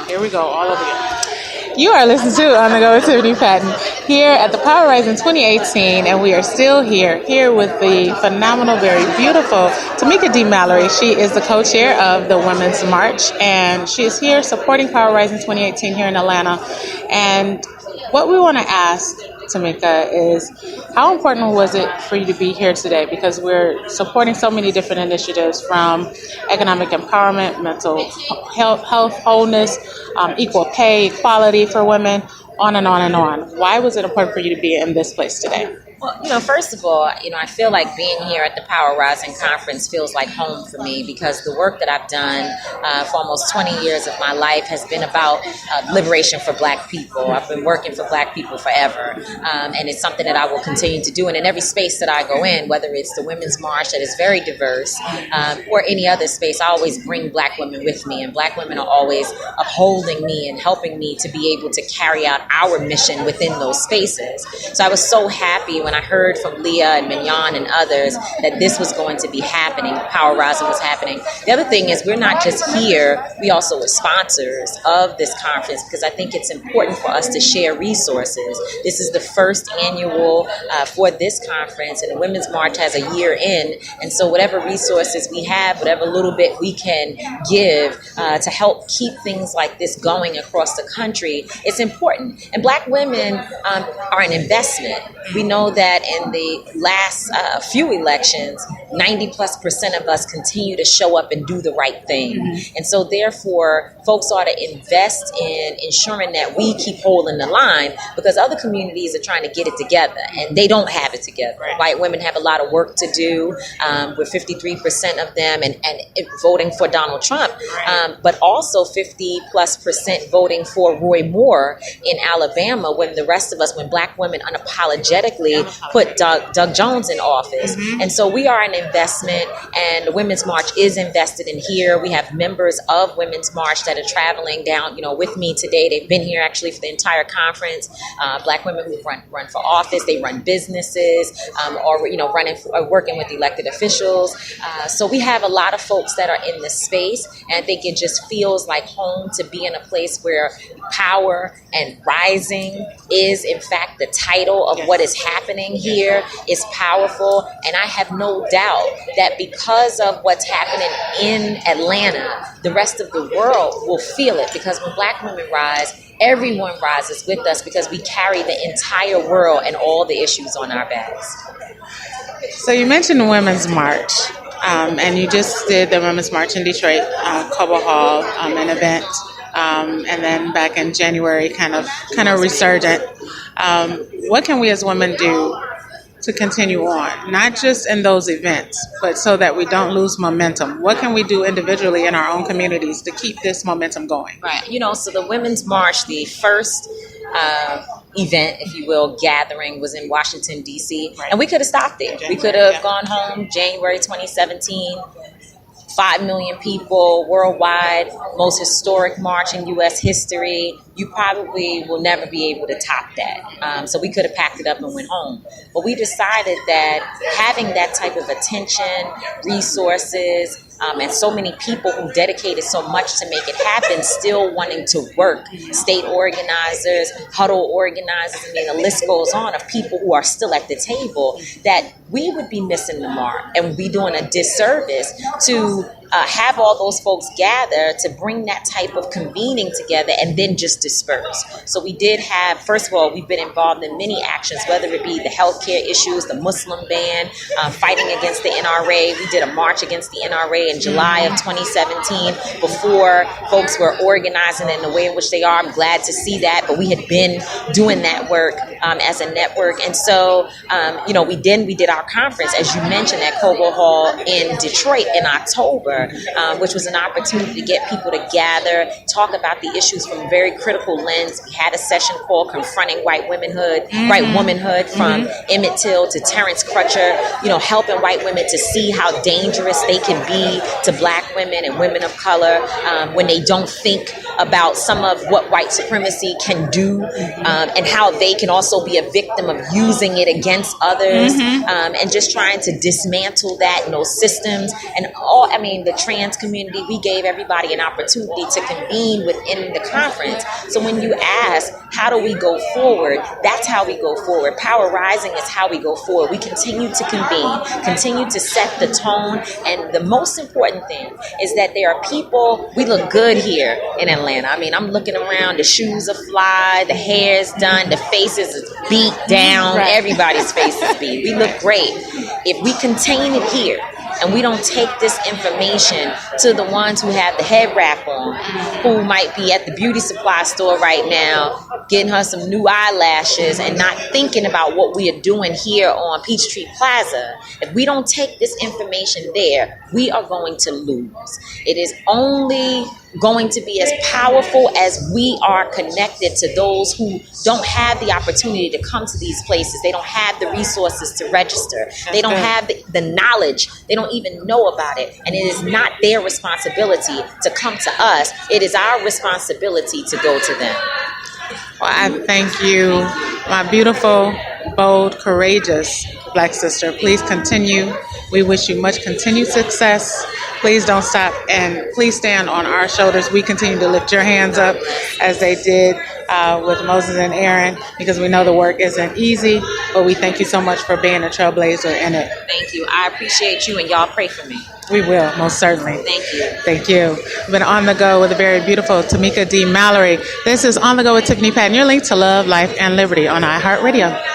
Here we go, all over again. You are listening to On the Go with Tiffany Patton here at the Power Rising 2018, and we are still here with the phenomenal, very beautiful Tamika Mallory. She is the co-chair of the Women's March, and she is here supporting Power Rising 2018 here in Atlanta. And what we want to ask Tamika is, how important was it for you to be here today? Because we're supporting so many different initiatives, from economic empowerment, mental health, wholeness, equal pay, equality for women, on and on and on. Why was it important for you to be in this place today? Well, first of all, I feel like being here at the Power Rising Conference feels like home for me, because the work that I've done for almost 20 years of my life has been about liberation for Black people. I've been working for Black people forever, and it's something that I will continue to do. And in every space that I go in, whether it's the Women's March that is very diverse, or any other space, I always bring Black women with me, and Black women are always upholding me and helping me to be able to carry out our mission within those spaces. So I was so happy when I heard from Leah and Mignon and others that this was going to be happening, Power Rising was happening. The other thing is, we're not just here, we also are sponsors of this conference, because I think it's important for us to share resources. This is the first annual for this conference, and the Women's March has a year in, and so whatever resources we have, whatever little bit we can give to help keep things like this going across the country, it's important. And Black women are an investment. We know that in the last few elections, 90+% of us continue to show up and do the right thing. Mm-hmm. And so therefore, folks ought to invest in ensuring that we keep holding the line, because other communities are trying to get it together and they don't have it together. Right. White women have a lot of work to do, with 53% of them and voting for Donald Trump, but also 50+% voting for Roy Moore in Alabama, when the rest of us, when Black women unapologetically put Doug Jones in office. Mm-hmm. And so we are an investment, and the Women's March is invested in here. We have members of Women's March that are traveling down, with me today. They've been here actually for the entire conference. Black women who run for office, they run businesses, or working with elected officials. So we have a lot of folks that are in this space, and I think it just feels like home to be in a place where power and rising is in fact the title of what is happening here. Is powerful, and I have no doubt that because of what's happening in Atlanta, the rest of the world will feel it, because when Black women rise, everyone rises with us, because we carry the entire world and all the issues on our backs. So you mentioned the Women's March, and you just did the Women's March in Detroit, Cobo Hall, an event, and then back in January, kind of resurgent. What can we as women do to continue on, not just in those events, but so that we don't lose momentum? What can we do individually in our own communities to keep this momentum going? Right. So the Women's March, the first event, if you will, gathering, was in Washington, D.C. Right. And we could have stopped there. We could have gone home January 2017. 5 million people worldwide, most historic march in U.S. history. You probably will never be able to top that. So we could have packed it up and went home. But we decided that having that type of attention, resources, and so many people who dedicated so much to make it happen, still wanting to work, state organizers, huddle organizers, the list goes on of people who are still at the table, that we would be missing the mark and would be doing a disservice to have all those folks gather to bring that type of convening together and then just disperse. So we did have, first of all, we've been involved in many actions, whether it be the healthcare issues, the Muslim ban, fighting against the NRA. We did a march against the NRA in July of 2017 before folks were organizing in the way in which they are. I'm glad to see that, but we had been doing that work as a network. And so, we did our conference, as you mentioned, at Cobo Hall in Detroit in October, which was an opportunity to get people to gather, talk about the issues from a very critical lens. We had a session called Confronting White Womanhood, from Emmett Till to Terrence Crutcher, helping white women to see how dangerous they can be to Black women and women of color when they don't think about some of what white supremacy can do, and how they can also be a victim of using it against others, and just trying to dismantle that and those systems. And all, the the trans community. We gave everybody an opportunity to convene within the conference. So when you ask, how do we go forward? That's how we go forward. Power Rising is how we go forward. We continue to convene, continue to set the tone. And the most important thing is that there are people, we look good here in Atlanta. I mean, I'm looking around, the shoes are fly, the hair's done, the faces is beat down, everybody's face is beat. We look great. If we contain it here and we don't take this information to the ones who have the head wrap on, who might be at the beauty supply store right now, getting her some new eyelashes and not thinking about what we are doing here on Peachtree Plaza, if we don't take this information there, we are going to lose. It is only going to be as powerful as we are connected to those who don't have the opportunity to come to these places. They don't have the resources to register. They don't have the knowledge. They don't even know about it. And it is not their responsibility to come to us. It is our responsibility to go to them. Well, I thank you, my beautiful, bold, courageous Black sister. Please continue. We wish you much continued success. Please don't stop, and please stand on our shoulders. We continue to lift your hands up as they did with Moses and Aaron, because we know the work isn't easy, but we thank you so much for being a trailblazer in it. Thank you. I appreciate you, and y'all pray for me. We will, most certainly. Thank you. Thank you. We've been on the go with the very beautiful Tamika D. Mallory. This is On the Go with Tiffany Patton, your link to love, life, and liberty on iHeartRadio.